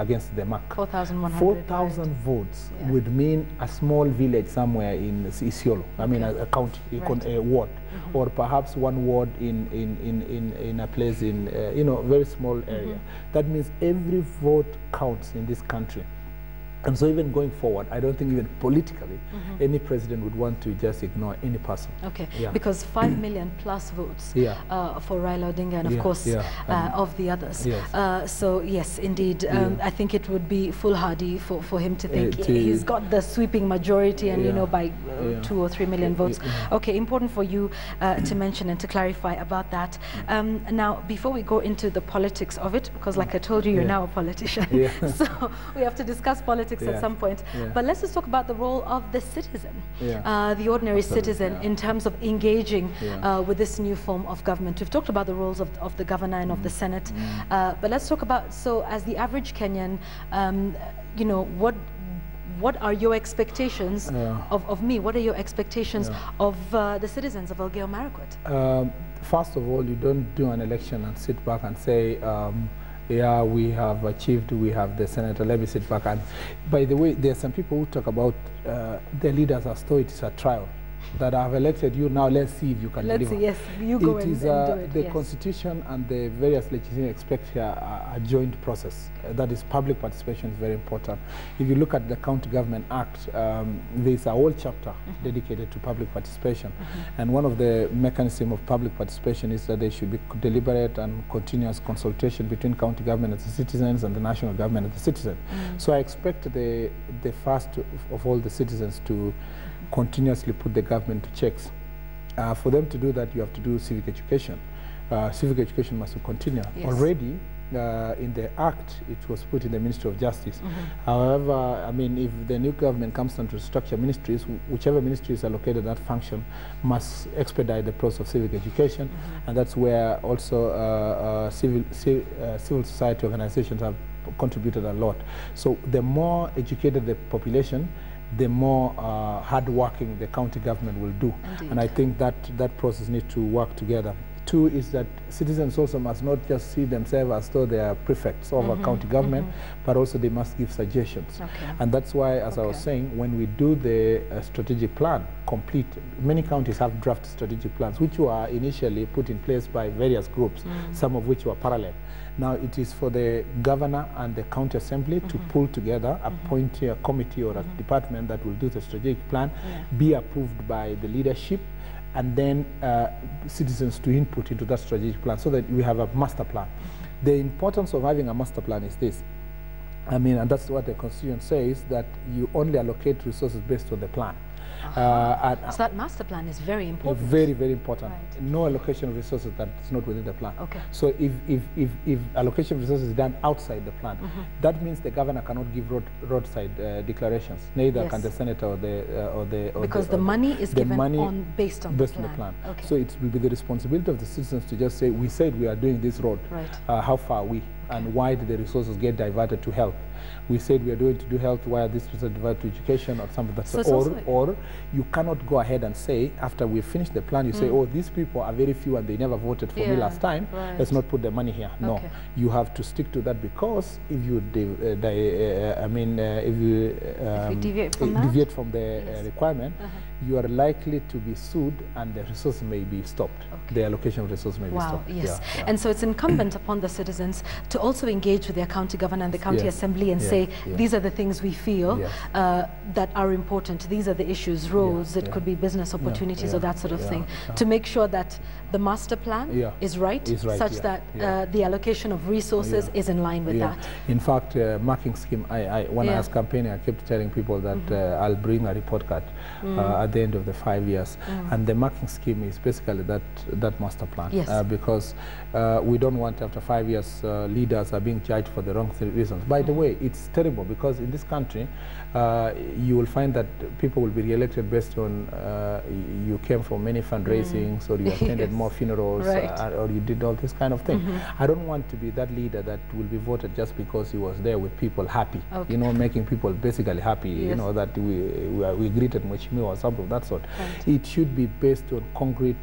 against the MAC. 4,100. 4,000 right. votes would mean a small village somewhere in Isiolo. I mean, a county, a ward, or perhaps one ward in a place in, very small area. That means every vote counts in this country. And so even going forward, I don't think even politically any president would want to just ignore any person. Okay, because 5 million plus votes for Raila Odinga and of course of the others. Yes. So yes, indeed, I think it would be foolhardy for him to think he's got the sweeping majority and by 2 or 3 million votes. Okay, important for you to mention and to clarify about that. Now, before we go into the politics of it, because like I told you, you're now a politician, so we have to discuss politics at some point. But let's just talk about the role of the citizen, the ordinary citizen, in terms of engaging with this new form of government. We've talked about the roles of the governor and of the Senate, but let's talk about, so as the average Kenyan, what are your expectations of me? What are your expectations of the citizens of Elgeyo Marakwet? First of all, you don't do an election and sit back and say, yeah, we have achieved, we have the senator, let me sit back. And by the way, there are some people who talk about their leaders as though it is a trial. That I have elected you, now let's see if you can deliver. Yes, you go and do it. The Constitution and the various legislation expect here a joint process. That is, public participation is very important. If you look at the County Government Act, there's a whole chapter dedicated to public participation. And one of the mechanisms of public participation is that there should be deliberate and continuous consultation between county government and the citizens and the national government and the citizen. So I expect the first of all the citizens to continuously put the government to checks. For them to do that, you have to do civic education. Civic education must continue. Already, in the Act, it was put in the Ministry of Justice. However, I mean, if the new government comes down to structure ministries, whichever ministry is allocated that function must expedite the process of civic education, and that's where also civil society organizations have contributed a lot. So the more educated the population, the more hard-working the county government will do. Indeed. And I think that process needs to work together. Two is that citizens also must not just see themselves as though they are prefects of a county government, but also they must give suggestions. And that's why, as I was saying, when we do the strategic plan complete, many counties have draft strategic plans, which were initially put in place by various groups, some of which were parallel. Now it is for the governor and the county assembly to pull together, appoint a committee or a department that will do the strategic plan, be approved by the leadership, and then citizens to input into that strategic plan so that we have a master plan. The importance of having a master plan is this. I mean, and that's what the Constitution says, that you only allocate resources based on the plan. So that master plan is very important. Very, very important. Right. No allocation of resources that is not within the plan. So if allocation of resources is done outside the plan, that means the governor cannot give roadside declarations. Neither can the senator or the because the money is given based on the plan. So it will be the responsibility of the citizens to just say, we said we are doing this road. How far are we? And why did the resources get diverted to health? We said we are going to do health, why are these resources diverted to education or something like that? Or you cannot go ahead and say, after we finish the plan, you say, oh, these people are very few and they never voted for me last time, let's not put the money here. No, you have to stick to that, because if you deviate from the requirement, you are likely to be sued and the resource may be stopped. The allocation of resources may be stopped. And so it's incumbent upon the citizens to also engage with their county governor and the county assembly and say, these are the things we feel that are important. These are the issues, roads, it could be business opportunities or that sort of thing, to make sure that the master plan is right, such that the allocation of resources is in line with that. In fact, marking scheme, when I was campaigning, I kept telling people that I'll bring a report card at the end of the 5 years. And the marking scheme is basically that master plan. Because we don't want, after 5 years, leaders are being judged for the wrong reasons. By the way, it's terrible, because in this country, you will find that people will be re-elected based on you came for many fundraisings, or you attended more funerals, or you did all this kind of thing. I don't want to be that leader that will be voted just because he was there with people happy, you know, making people basically happy, you know, that we greeted Mheshimiwa or something of that sort. It should be based on concrete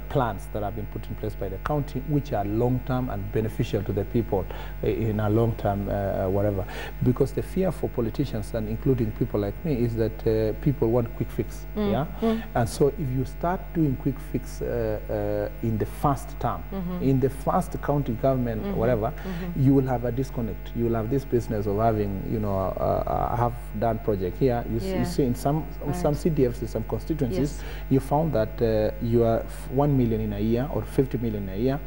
plans that have been put in place by the county, which are long-term and beneficial to the people in a long-term whatever. Because the fear for politicians, and including people like me, is that people want quick fix. And so if you start doing quick fix in the first term, in the first county government, whatever, you will have a disconnect. You will have this business of having, you know, a half-done project here. You see in some CDFs, in some constituencies, you found that you are 1 million in a year or 50 million in a year.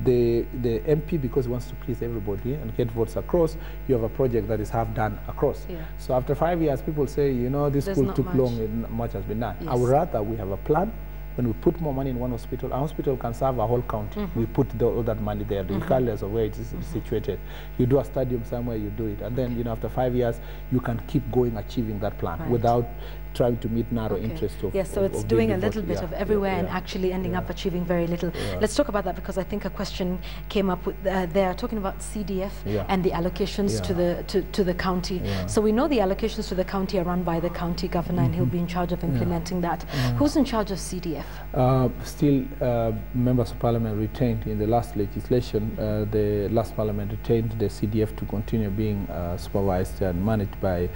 The MP, because he wants to please everybody and get votes across, you have a project that is half done across. So after 5 years, people say, you know, this school took long and much has been done. I would rather we have a plan. When we put more money in one hospital, a hospital can serve a whole county. We put all that money there, regardless of where it is situated. You do a stadium somewhere, you do it. And then, you know, after 5 years, you can keep going, achieving that plan without trying to meet narrow interests of so it's doing a little bit of everywhere and actually ending up achieving very little. Let's talk about that, because I think a question came up with they're talking about CDF and the allocations to the county. So we know the allocations to the county are run by the county governor, and he'll be in charge of implementing that. Who's in charge of CDF? Still, members of parliament retained in the last legislation. The last parliament retained the CDF to continue being supervised and managed by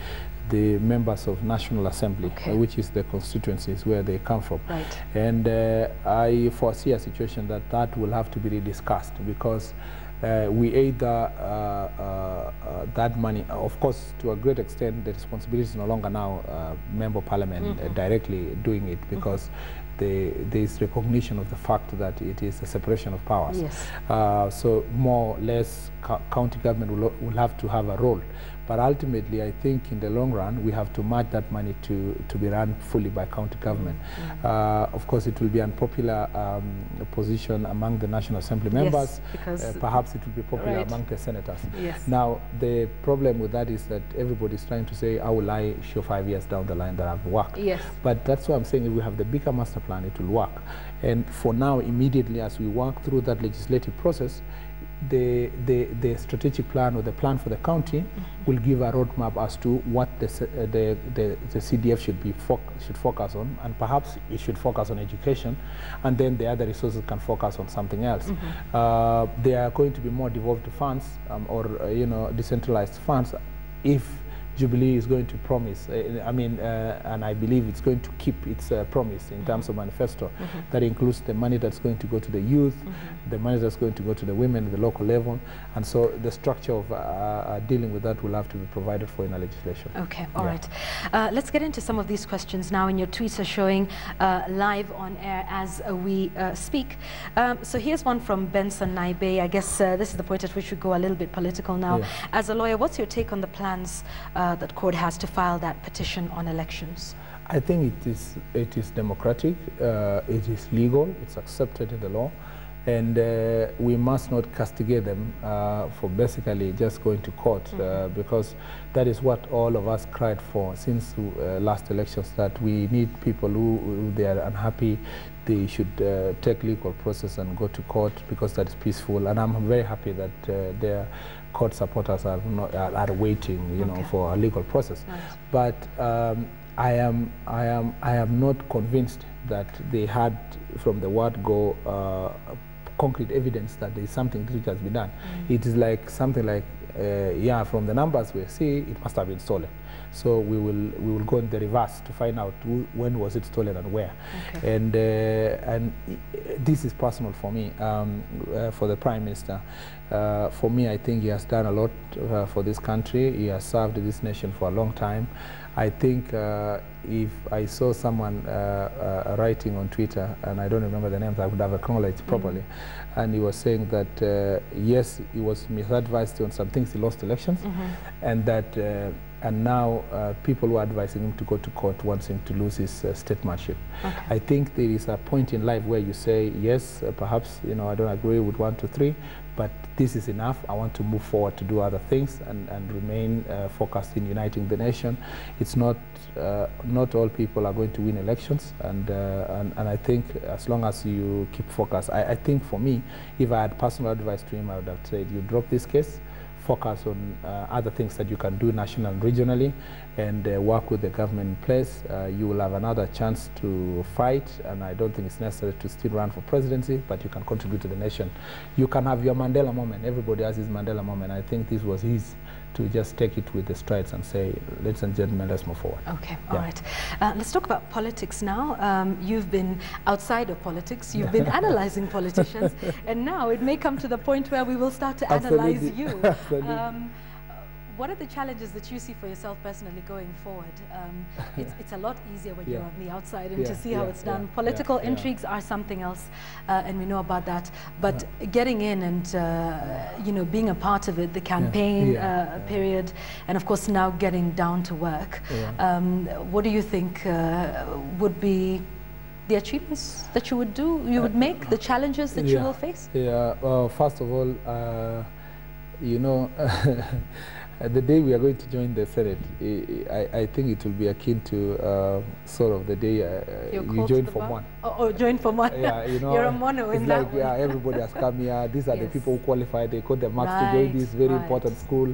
the members of National Assembly, which is the constituencies where they come from. And I foresee a situation that will have to be rediscussed, because we either that money, of course, to a great extent, the responsibility is no longer now member of parliament directly doing it, because there is recognition of the fact that it is a separation of powers. So more or less, county government will have to have a role. But ultimately, I think in the long run, we have to match that money to be run fully by county government. Of course, it will be an unpopular position among the National Assembly members. Perhaps it will be popular among the senators. Now, the problem with that is that everybody is trying to say, how will I show 5 years down the line that I've worked? But that's why I'm saying, if we have the bigger master plan, it will work. And for now, immediately as we work through that legislative process, the strategic plan or the plan for the county will give a roadmap as to what the CDF should focus on, and perhaps it should focus on education, and then the other resources can focus on something else. There are going to be more devolved funds or decentralized funds if Jubilee is going to promise, and I believe it's going to keep its promise in terms of manifesto. That includes the money that's going to go to the youth, the money that's going to go to the women at the local level, and so the structure of dealing with that will have to be provided for in our legislation. Okay, all right. Let's get into some of these questions now, and your tweets are showing live on air as we speak. So here's one from Benson Naibe. I guess this is the point at which we go a little bit political now. As a lawyer, what's your take on the plans that court has to file that petition on elections? I think it is democratic, it is legal, it's accepted in the law, and we must not castigate them for basically just going to court, because that is what all of us cried for since last elections, that we need people who they are unhappy, they should take legal process and go to court, because that is peaceful. And I'm very happy that their court supporters are waiting, you know, for a legal process. But I am not convinced that they had from the word go concrete evidence that there is something which has been done. It is like something like, from the numbers we see, it must have been stolen. So we will go in the reverse to find out when was it stolen and where. And this is personal for me, for the Prime Minister. For me, I think he has done a lot for this country. He has served this nation for a long time. I think if I saw someone writing on Twitter, and I don't remember the names, I would have acknowledged properly, and he was saying that yes, he was misadvised on some things, he lost elections, and that and now people who are advising him to go to court wants him to lose his statesmanship. I think there is a point in life where you say, yes, perhaps, you know, I don't agree with 1, 2, 3, but this is enough. I want to move forward to do other things and remain focused in uniting the nation. It's not all people are going to win elections, and I think as long as you keep focused, I think for me, if I had personal advice to him, I would have said, you drop this case, focus on other things that you can do nationally and regionally, and work with the government in place. You will have another chance to fight, and I don't think it's necessary to still run for presidency, but you can contribute to the nation. You can have your Mandela moment. Everybody has his Mandela moment. I think this was his, to just take it with the strides and say, ladies and gentlemen, let's move forward. Okay, all right. Let's talk about politics now. You've been outside of politics. You've been analyzing politicians, and now it may come to the point where we will start to analyze you. What are the challenges that you see for yourself personally going forward? It's a lot easier when you're on the outside and to see how it's done. Political intrigues are something else, and we know about that. But getting in and, you know, being a part of it, the campaign period, and of course now getting down to work. What do you think would be the achievements that you would do, you would make, the challenges that you will face? Well, first of all, you know, the day we are going to join the Senate, I think it will be akin to sort of the day you join Form 1. Oh, join Form 1. Yeah, you know, you're a mono in that way. Yeah, everybody has come here. These are the people who qualify. They got the marks to join this very important school.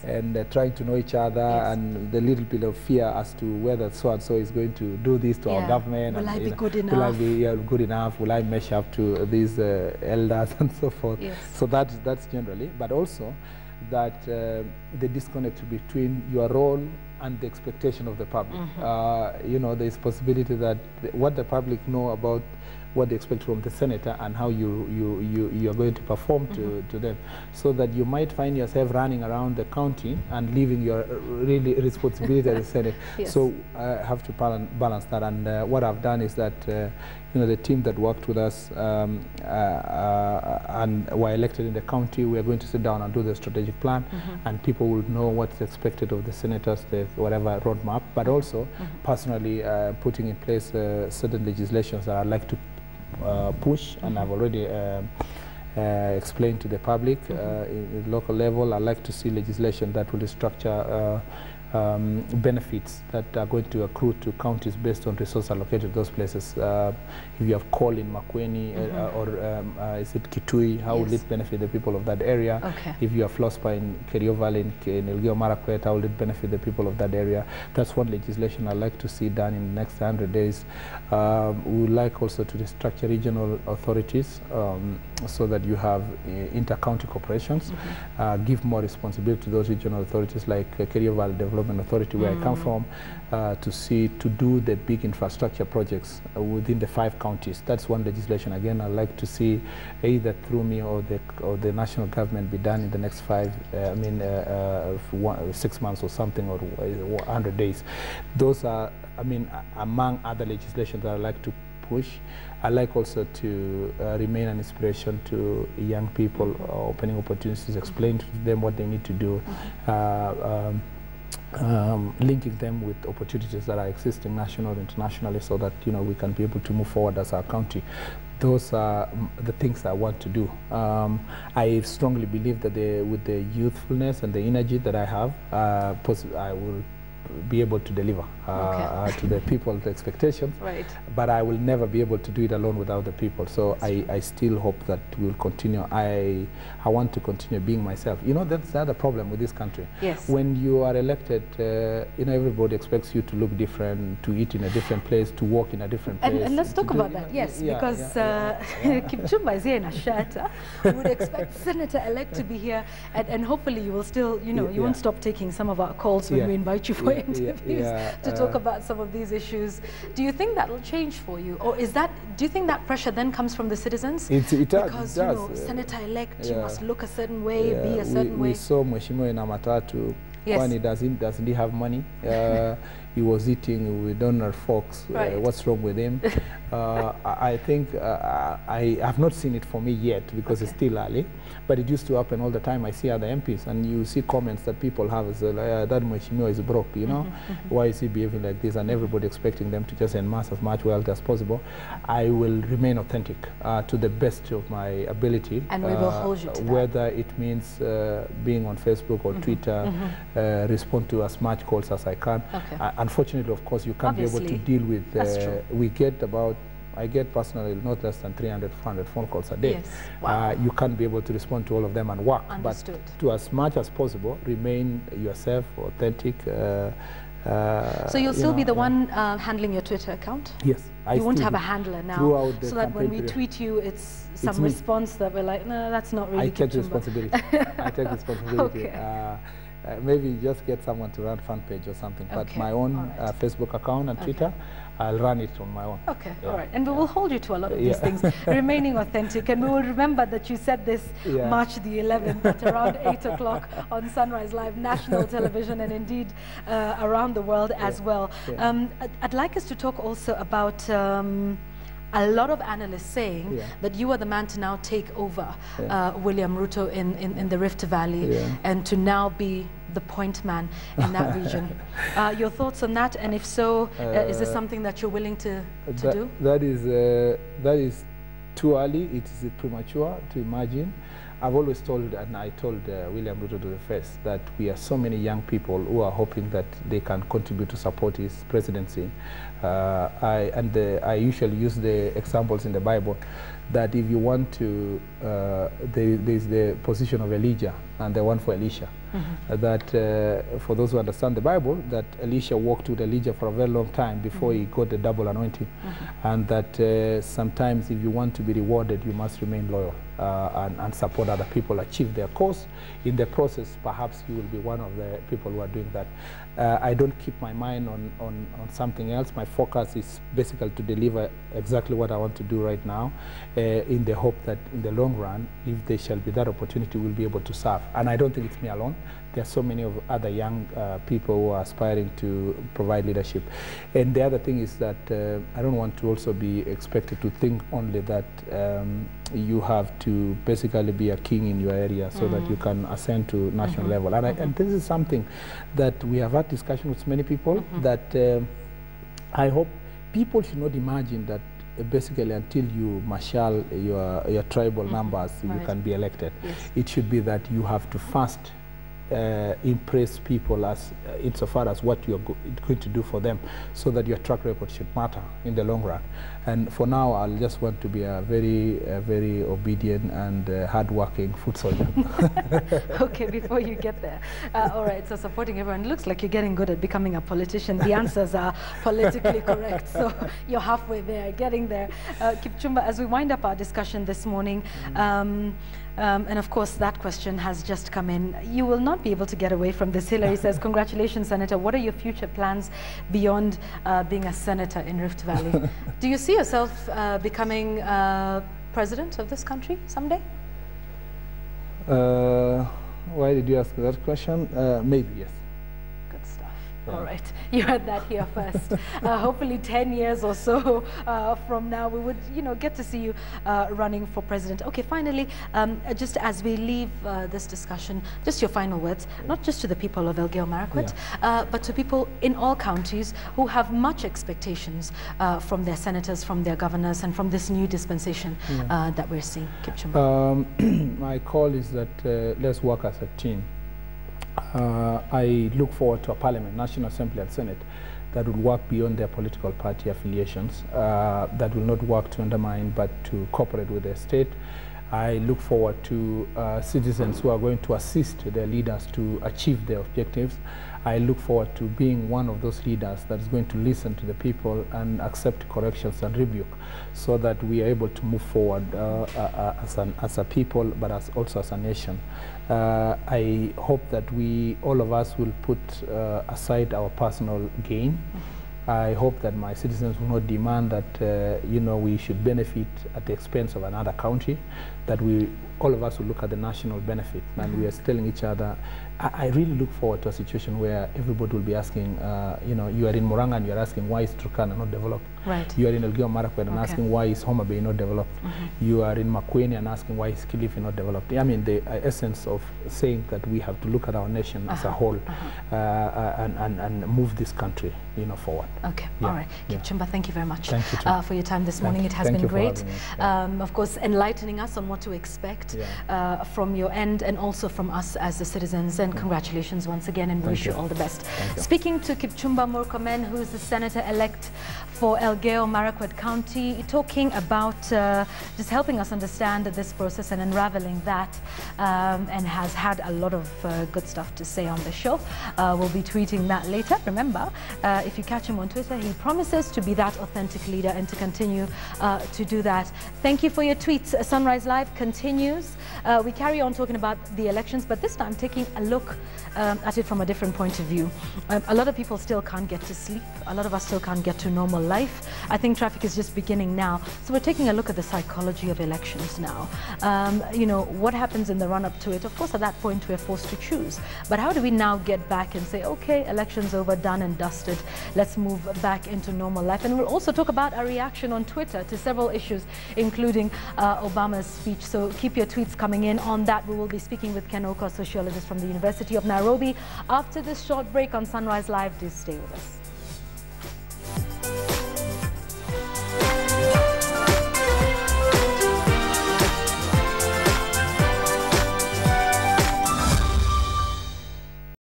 And trying to know each other, and the little bit of fear as to whether so-and-so is going to do this to our government. Will I be good enough? Will I be good enough? Will I mesh up to these elders and so forth? So that's generally, but also that the disconnect between your role and the expectation of the public. You know, there is possibility that what the public know about what they expect from the senator and how you are going to perform to them, so that you might find yourself running around the county and leaving your really responsibility as a senator. So I have to balance that, and what I've done is that you know, the team that worked with us and were elected in the county, we are going to sit down and do the strategic plan, and people will know what's expected of the senators, the whatever roadmap, but also personally putting in place certain legislations that I'd like to push, and I've already explained to the public in the local level. I'd like to see legislation that will structure benefits that are going to accrue to counties based on resources allocated to those places. If you have coal in Makueni or is it Kitui, how will it benefit the people of that area? If you have Flospa in Kerio Valley, in Elgeyo Marakwet, how will it benefit the people of that area? That's one legislation I'd like to see done in the next 100 days. We would like also to restructure regional authorities so that you have inter-county corporations, give more responsibility to those regional authorities like Kerio Valley Development Authority, where I come from, to do the big infrastructure projects within the 5 counties. That's one legislation. Again, I'd like to see either through me or the national government be done in the next 6 months or something, or 100 days. Those are, I mean, among other legislation that I'd like to push. I like also to remain an inspiration to young people, opening opportunities, explain to them what they need to do. Linking them with opportunities that are existing nationally, internationally, so that, you know, we can be able to move forward as our county. Those are the things I want to do. I strongly believe that with the youthfulness and the energy that I have, I will be able to deliver to the people the expectations, but I will never be able to do it alone without the people. So I still hope that we'll continue. I want to continue being myself. You know, that's the other problem with this country. When you are elected, you know, everybody expects you to look different, to eat in a different place, to walk in a different place. And let's talk about that, because Kipchumba is here in a shirt. We would expect Senator-elect to be here, and hopefully you will still, you know, you won't stop taking some of our calls when we invite you for interviews to talk about some of these issues. Do you think that will change for you, or is that? Do you think that pressure then comes from the citizens? It does. Because you know, Senator-elect, you must look a certain way, be a certain way. We saw Mheshimiwa in Amatatu. When he doesn't he have money? He was eating with Donald Fox. What's wrong with him? I think I have not seen it for me yet, because it's still early, but it used to happen all the time. I see other MPs, and you see comments that people have as that Mheshimiwa is broke, you know, why is he behaving like this? And everybody expecting them to just amass as much wealth as possible. I will remain authentic to the best of my ability, and we will hold you to that. Whether it means being on Facebook or Twitter, respond to as much calls as I can. Unfortunately, of course, you can't be able to deal with, we get about I get personally not less than 300, 400 phone calls a day. Yes. Wow. You can't be able to respond to all of them and work. Understood. But to as much as possible, remain yourself, authentic. So you'll still be the one handling your Twitter account? Yes. You won't have a handler now, so that when we tweet you, it's some response that we're like, no, that's not really I take responsibility. I take responsibility. Okay. Maybe just get someone to run fan page or something, but my own Facebook account and Twitter, I'll run it on my own. Okay, all right. And we will hold you to a lot of these things, remaining authentic. And we will remember that you said this March the 11th at around 8 o'clock on Sunrise Live, national television, and indeed around the world as well. I'd like us to talk also about a lot of analysts saying that you are the man to now take over William Ruto in the Rift Valley and to now be the point man in that region. Your thoughts on that, and if so, is this something that you're willing to do? That is too early. It is premature to imagine. I've always told, and I told William Ruto to the face, that we are so many young people who are hoping that they can contribute to support his presidency. I usually use the examples in the Bible that if you want to, there's the position of Elijah and the one for Elisha. That for those who understand the Bible, that Elisha walked with Elijah for a very long time before he got the double anointing. And that sometimes if you want to be rewarded, you must remain loyal and support other people achieve their cause. In the process, perhaps you will be one of the people who are doing that. I don't keep my mind on something else. My focus is basically to deliver exactly what I want to do right now, in the hope that in the long run, if there shall be that opportunity, we'll be able to serve. And I don't think it's me alone. There are so many of other young people who are aspiring to provide leadership. And the other thing is that I don't want to also be expected to think only that you have to basically be a king in your area so that you can ascend to national level. And, and this is something that we have had discussion with many people, that I hope people should not imagine that basically until you marshal your tribal numbers, you can be elected. It should be that you have to first impress people as insofar as what you're going to do for them, so that your track record should matter in the long run. And for now, I'll just want to be a very obedient and hard-working foot soldier. Okay, before you get there. All right, so supporting everyone. It looks like you're getting good at becoming a politician. The answers are politically correct, so you're halfway there, getting there. Kipchumba, as we wind up our discussion this morning, and of course, that question has just come in. You will not be able to get away from this. Hillary says, congratulations, Senator. What are your future plans beyond being a senator in Rift Valley? Do you see yourself becoming president of this country someday? Why did you ask that question? Maybe, yes. Good stuff. All right, you heard that here first. Hopefully 10 years or so from now, we would, get to see you running for president. Okay, finally, just as we leave this discussion, just your final words, not just to the people of Elgeyo Marakwet, but to people in all counties who have much expectations from their senators, from their governors, and from this new dispensation that we're seeing. Kipchumba. My call is that let's work as a team. I look forward to a parliament, National Assembly and Senate, that will work beyond their political party affiliations, that will not work to undermine but to cooperate with the state. I look forward to citizens who are going to assist their leaders to achieve their objectives. I look forward to being one of those leaders that is going to listen to the people and accept corrections and rebuke, so that we are able to move forward as a people, but also as a nation. I hope that all of us will put aside our personal gain. I hope that my citizens will not demand that we should benefit at the expense of another country, that all of us will look at the national benefit, and we are telling each other. I really look forward to a situation where everybody will be asking, you are in Murang'a and you are asking, why is Turkana not developed? Right. You are in Elgeyo Marakwet and asking, why is Homa Bay not developed? You are in Makueni and asking, why is Kilifi not developed? I mean, the essence of saying that we have to look at our nation as a whole and move this country, forward. Okay, all right. Kipchumba, thank you very much for your time this morning. It has been great. Of course, enlightening us on what to expect from your end and also from us as the citizens. And and congratulations once again, and wish you all the best. Speaking to Kipchumba Murkomen, who is the senator-elect for Elgeyo Marakwet County, talking about just helping us understand this process and unraveling that, and has had a lot of good stuff to say on the show. We'll be tweeting that later. Remember, if you catch him on Twitter, he promises to be that authentic leader and to continue to do that. Thank you for your tweets. Sunrise Live continues. We carry on talking about the elections, but this time taking a look at it from a different point of view. A lot of people still can't get to sleep. A lot of us still can't get to normal life. I think traffic is just beginning now. So we're taking a look at the psychology of elections now. You know, what happens in the run-up to it? Of course, at that point, we're forced to choose. But how do we now get back and say, okay, election's over, done and dusted. Let's move back into normal life. And we'll also talk about a reaction on Twitter to several issues, including Obama's speech. So keep your tweets coming in on that. We will be speaking with Ken Oko, a sociologist from the University of Nairobi, after this short break on Sunrise Live. Do stay with us.